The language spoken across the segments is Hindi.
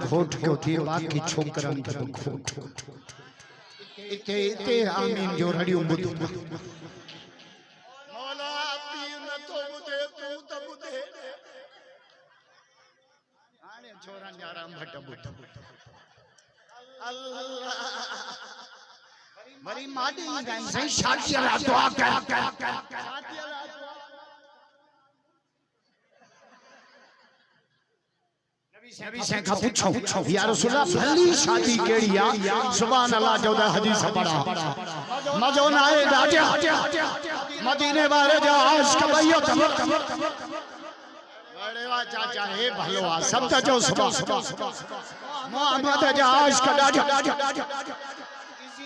घोट क्यों थी बाकी छोकरन के घोट इते इते आमीन जो रड़ियो बुध मौला पीर न तो बुधे तू त बुधे हाणे छोरन आराम भट बुध अल्लाह मरी माडी सही शादी वाला दुआ कर शादी वाला नबी से का पूछो या रसूल अल्लाह भली शादी केड़ी आ सुभान अल्लाह जो हदीस पढ़ा मजो ना आए राजा मदीने वाले जो आश कबैयो बड़े वा चाचा हे भलो आ सब जो सुबह मोहम्मद जो आश का राजा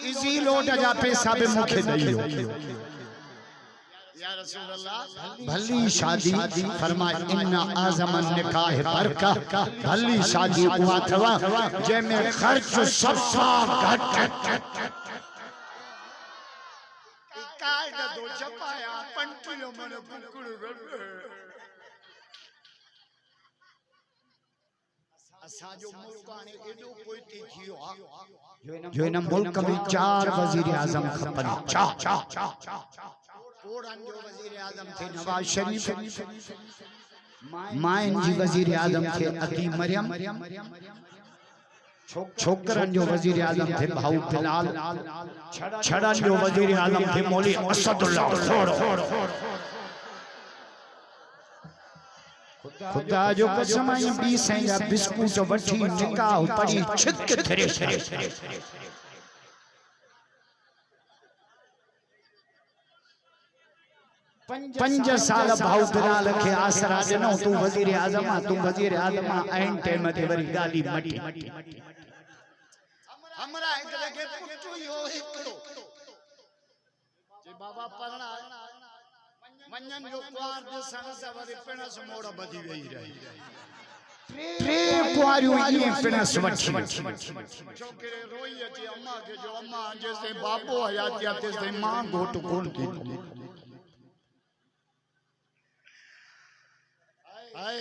इजी लोट जा पैसा बे मुखे दइयो या रसूल अल्लाह भली शादी फरमाए इन्ना आज़मन निकाह बरका भली शादी हुआ थवा जे में खर्च सबसा घट काय द दो छपाया 5 किलो मन कुकड़ू असा जो मुल्क आने एडो पोइती थियो आ जो इन मुल्क में 4 वजीर आजम खपन कोड़न जो वजीर आजम थे नवाज शरीफ माइन जी वजीर आजम थे अती मरियम छोकरन जो वजीर आजम थे भाऊ बिलाल छड़न जो वजीर आजम थे मौली असदुल्लाह खुदा जो कसम आई बी सैया बिस्कुट वठी निकाह पड़ी छिक थरे 5 साल भाऊ बिलाल के आसरा दिनो तू वजीर आजम ऐन टाइम ते वरी गाली मटी हमरा एक लगे पुटू यो एकड़ो जे बाबा पढ़ना मन्नन जो कुआर दे सन से वरी पिणस मोड़ बधी गई रही ट्रे कुआरियो ये पिणस वठी छोकरे रोई अची अम्मा के जो अम्मा जैसे बाबो हयाती आते से मां घोट कोन थी हाय